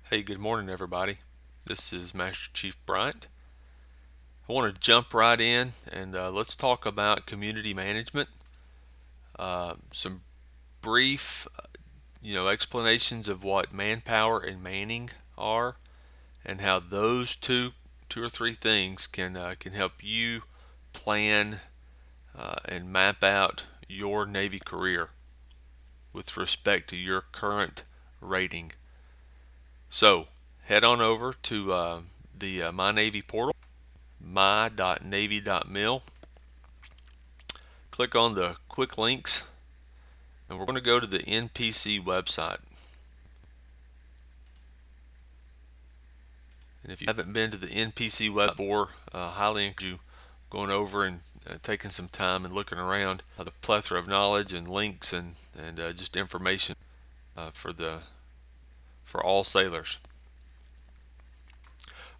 Hey, good morning, everybody. This is Master Chief Bryant. I want to jump right in and let's talk about community management. Some brief, explanations of what manpower and manning are, and how those two or three things can help you plan and map out your Navy career with respect to your current rating. So head on over to the My Navy portal, my.navy.mil. Click on the quick links, and we're going to go to the NPC website. And if you haven't been to the NPC web before, highly encourage you going over and taking some time and looking around the plethora of knowledge and links and just information for all sailors.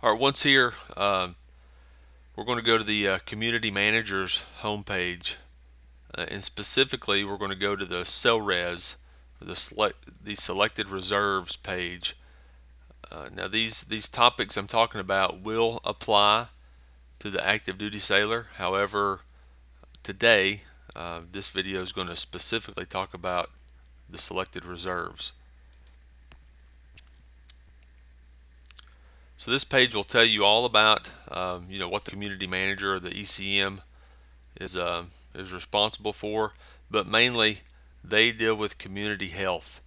All right, once here, we're going to go to the community managers homepage, and specifically we're going to go to the SELRES, the selected reserves page. Now these topics I'm talking about will apply to the active duty sailor. However, today this video is going to specifically talk about the selected reserves. So this page will tell you all about what the community manager or the ECM is responsible for, but mainly they deal with community health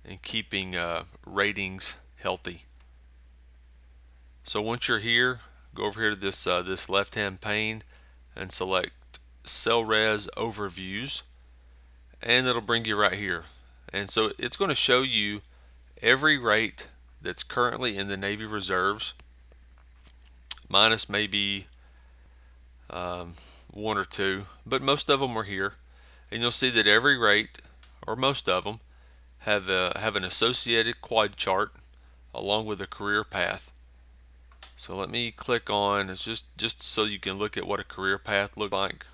and keeping ratings healthy. So once you're here, go over here to this left-hand pane and select SELRES Overviews, and it'll bring you right here. And so it's going to show you every rate that's currently in the Navy Reserves, minus maybe one or two, but most of them are here. And you'll see that every rate, or most of them, have an associated quad chart along with a career path. So let me click on, it's just so you can look at what a career path looks like.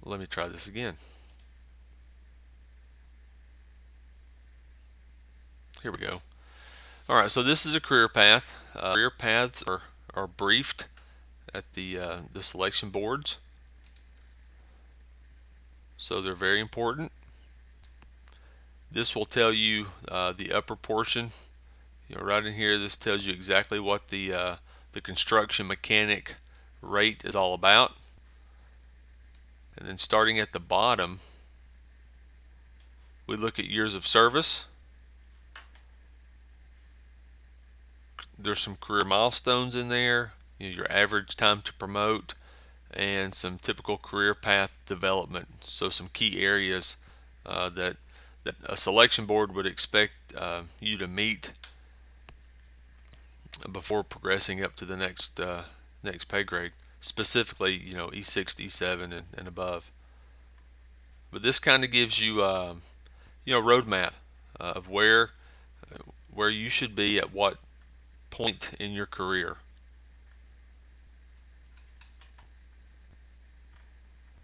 Let me try this again. Here we go. All right, so this is a career path. Career paths are briefed at the selection boards, so they're very important. This will tell you the upper portion. Right in here, this tells you exactly what the construction mechanic rate is all about. And then starting at the bottom, we look at years of service. There's some career milestones in there, your average time to promote, and some typical career path development. So some key areas that a selection board would expect you to meet before progressing up to the next pay grade, specifically E6 to E7 and above. But this kind of gives you a roadmap of where you should be at what point in your career.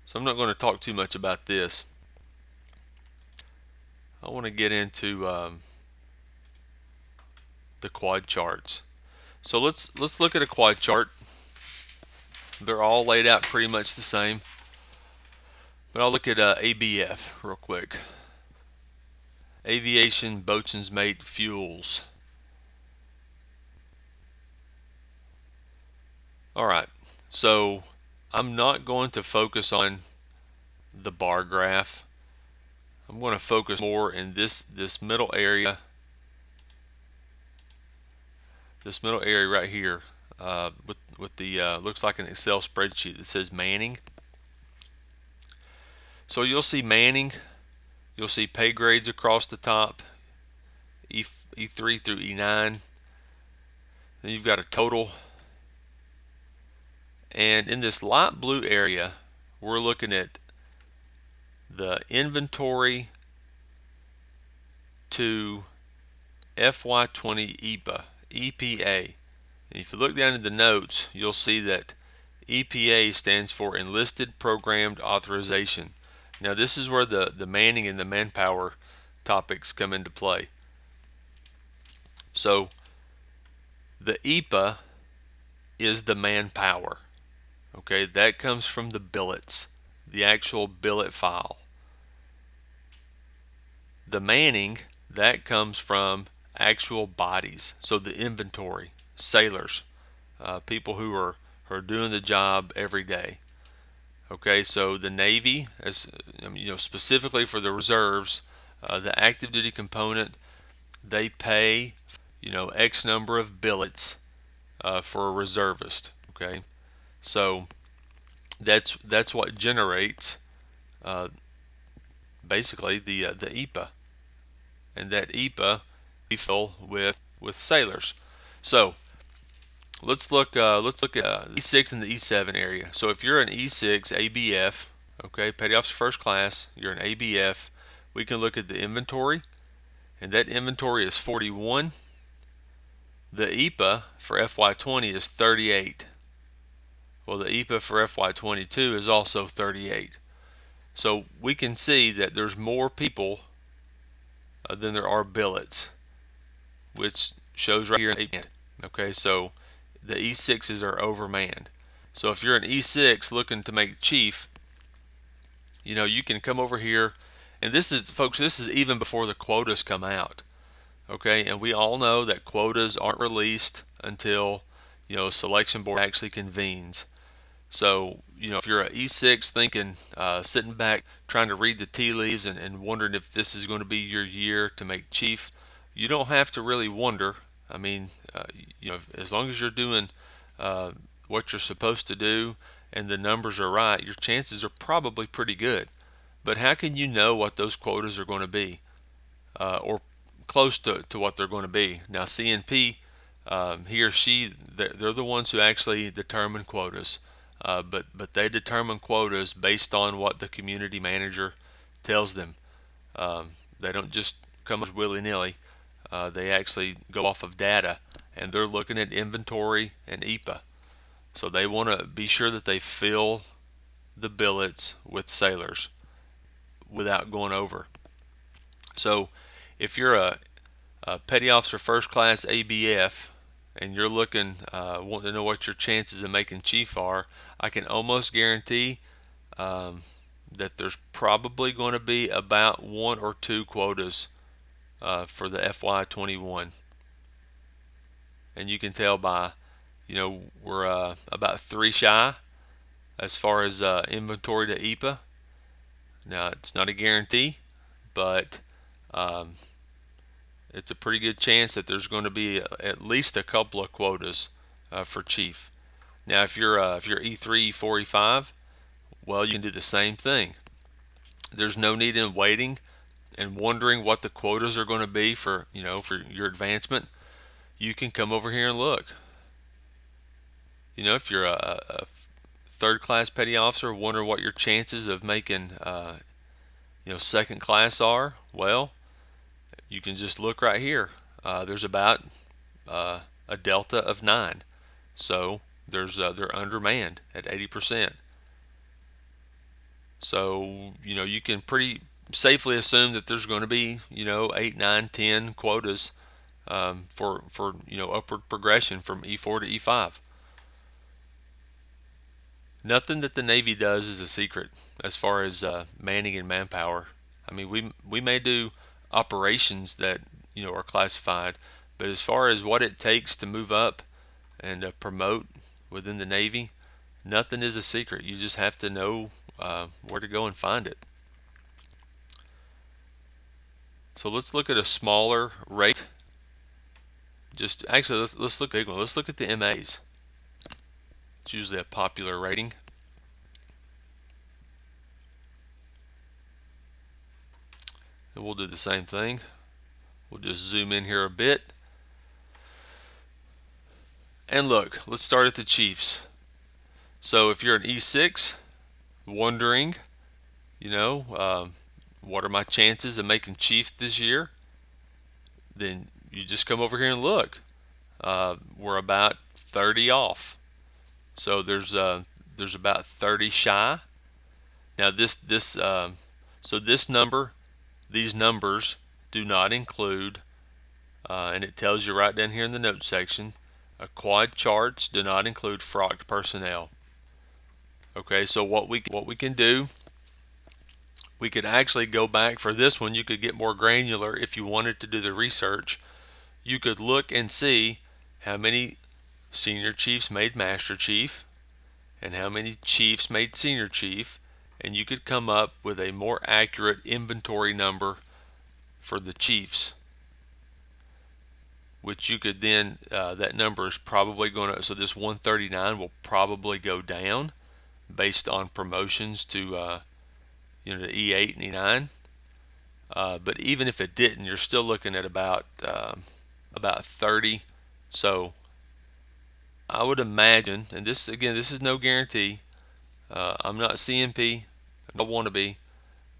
So I'm not going to talk too much about this. I want to get into the quad charts. So let's look at a quad chart. They're all laid out pretty much the same, but I'll look at ABF real quick. Aviation Boatswain's Mate Fuels. Alright, so I'm not going to focus on the bar graph. I'm going to focus more in this middle area. This middle area right here with the looks like an Excel spreadsheet that says manning. So you'll see manning, you'll see pay grades across the top, E3 through E9. Then you've got a total. And in this light blue area, we're looking at the inventory to FY20 EPA. And if you look down in the notes, you'll see that EPA stands for Enlisted Programmed Authorization. Now this is where the manning and the manpower topics come into play. So the EPA is the manpower. Okay, that comes from the billets, the actual billet file. The manning, that comes from actual bodies, so the inventory, sailors, people who are doing the job every day. Okay, so the Navy, as specifically for the reserves, the active duty component, they pay X number of billets for a reservist. Okay, so that's what generates uh, basically the EPA, and that EPA we fill with sailors. So let's look at E6 and the E7 area. So if you're an E6 ABF, okay, Petty Officer First Class, you're an ABF. We can look at the inventory, and that inventory is 41. The EPA for FY20 is 38. Well, the EPA for FY22 is also 38. So we can see that there's more people than there are billets, which shows right here in the okay, so the E6s are overmanned. So if you're an E6 looking to make chief, you can come over here, and this is, folks, this is even before the quotas come out. Okay, and we all know that quotas aren't released until a selection board actually convenes. So if you're an E6 thinking, sitting back trying to read the tea leaves and wondering if this is going to be your year to make chief, you don't have to really wonder. I mean, as long as you're doing what you're supposed to do and the numbers are right, your chances are probably pretty good. But how can you know what those quotas are going to be, or close to what they're going to be? Now, CNP, he or she, they're the ones who actually determine quotas. But they determine quotas based on what the community manager tells them. They don't just come willy-nilly. They actually go off of data, and they're looking at inventory and EPA. So they want to be sure that they fill the billets with sailors without going over. So if you're a Petty Officer First Class ABF and you're looking, wanting to know what your chances of making chief are, I can almost guarantee that there's probably going to be about 1 or 2 quotas for the FY21. And you can tell by, we're about 3 shy as far as inventory to EPA. Now, it's not a guarantee, but it's a pretty good chance that there's going to be at least a couple of quotas for chief. Now, if you're E3, E4, E5, well, you can do the same thing. There's no need in waiting and wondering what the quotas are going to be for your advancement. You can come over here and look. If you're a third class petty officer, wondering what your chances of making second class are, well, you can just look right here. There's about a delta of 9, so they're undermanned at 80%. So you can pretty safely assume that there's going to be 8, 9, 10 quotas for upward progression from E4 to E5. Nothing that the Navy does is a secret as far as manning and manpower. I mean, we may do operations that are classified, but as far as what it takes to move up and promote within the Navy, nothing is a secret. You just have to know where to go and find it. So let's look at a smaller rate. Just actually, let's look at a big one. Let's look at the MAs. It's usually a popular rating. And we'll do the same thing. We'll just zoom in here a bit. And look, let's start at the Chiefs. So if you're an E6, wondering, what are my chances of making Chief this year? Then you just come over here and look. We're about 30 off. So there's there's about 30 shy. Now so this number, these numbers do not include, and it tells you right down here in the notes section, quad charts do not include frocked personnel. Okay, so what we can do, we could actually go back for this one. You could get more granular if you wanted to do the research. You could look and see how many senior chiefs made master chief and how many chiefs made senior chief, and you could come up with a more accurate inventory number for the chiefs, which you could then, that number is probably going to, so this 139 will probably go down based on promotions to the E8 and E9. But even if it didn't, you're still looking at about 30. So I would imagine, and this again, this is no guarantee. I'm not CMP, I don't want to be,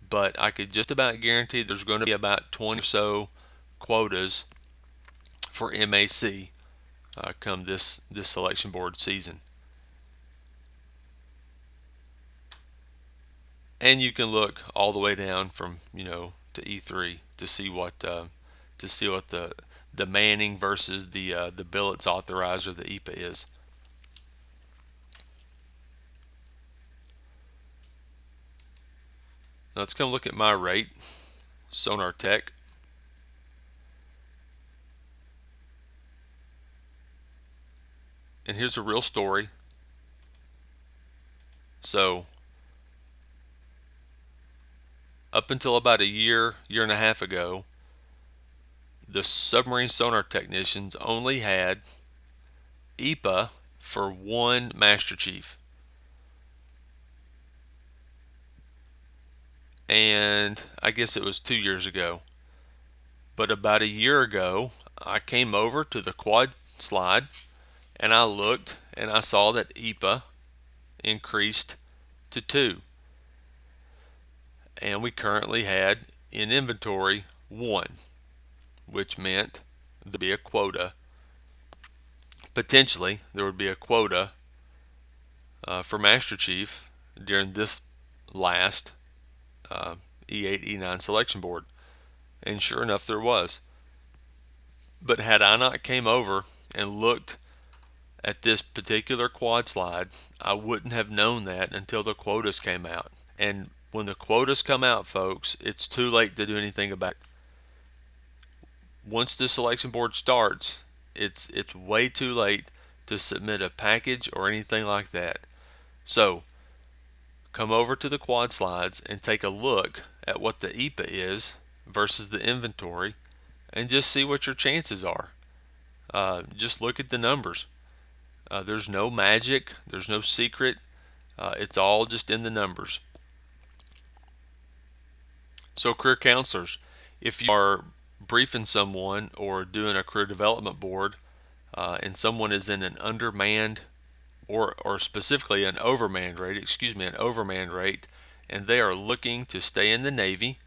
but I could just about guarantee there's going to be about 20 or so quotas for MAC come this selection board season. And you can look all the way down from to E3 to see what the Manning versus the billets authorizer, the EPA is. Now let's come look at my rate, Sonar Tech. And here's a real story. So up until about a year and a half ago, the submarine sonar technicians only had EPA for one Master Chief. And I guess it was 2 years ago. But about a year ago, I came over to the quad slide and I looked and I saw that EPA increased to 2. And we currently had in inventory 1, which meant there'd be a quota. Potentially, there would be a quota for Master Chief during this last E8, E9 selection board. And sure enough, there was. But had I not came over and looked at this particular quad slide, I wouldn't have known that until the quotas came out. And when the quotas come out, folks, it's too late to do anything about it. Once the selection board starts, it's way too late to submit a package or anything like that. So come over to the quad slides and take a look at what the EPA is versus the inventory and just see what your chances are. Just look at the numbers. There's no magic, there's no secret. It's all just in the numbers. So career counselors, if you are briefing someone or doing a career development board and someone is in an undermanned or specifically an overmanned rate, and they are looking to stay in the Navy,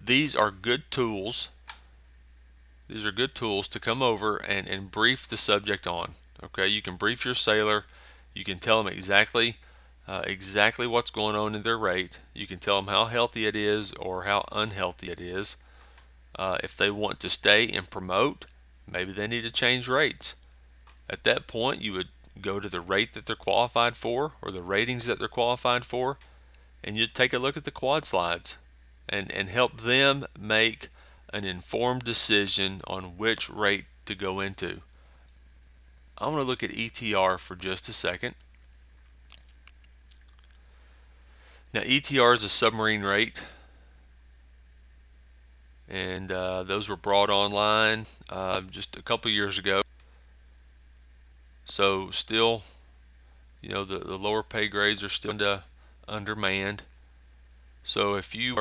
these are good tools. These are good tools to come over and brief the subject on. Okay, you can brief your sailor. You can tell them exactly what's going on in their rate. You can tell them how healthy it is or how unhealthy it is. If they want to stay and promote, maybe they need to change rates. At that point, you would go to the rate that they're qualified for or the ratings that they're qualified for, and you'd take a look at the quad slides and help them make an informed decision on which rate to go into. I want to look at ETR for just a second. Now ETR is a submarine rate, and those were brought online just a couple years ago. So still, the lower pay grades are still undermanned. So if you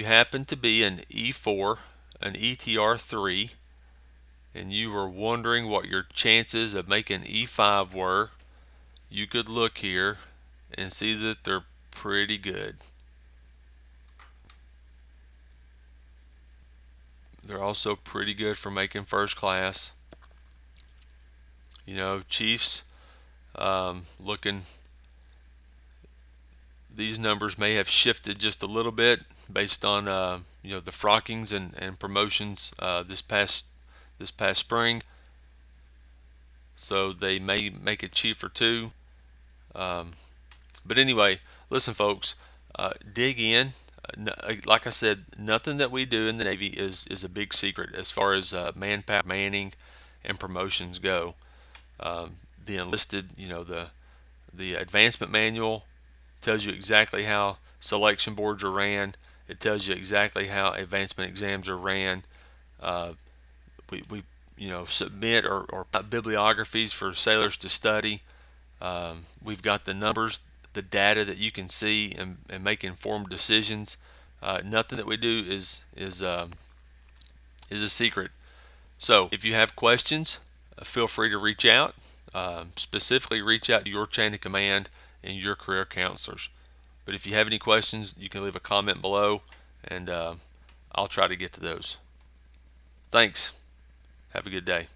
happen to be an E4, an ETR 3, and you were wondering what your chances of making E5 were, you could look here and see that they're pretty good. They're also pretty good for making first class. Chiefs Looking, these numbers may have shifted just a little bit based on the frockings and promotions this past spring. So they may make a chief or two. Um, but anyway, listen, folks, dig in. Like I said, nothing that we do in the Navy is a big secret as far as manpower, manning, and promotions go. The enlisted, the advancement manual tells you exactly how selection boards are ran. It tells you exactly how advancement exams are ran. Uh, we submit or bibliographies for sailors to study. We've got the numbers, the data that you can see and make informed decisions. Nothing that we do is a secret. So if you have questions, feel free to reach out. Specifically, reach out to your chain of command and your career counselors. But if you have any questions, you can leave a comment below, and I'll try to get to those. Thanks. Have a good day.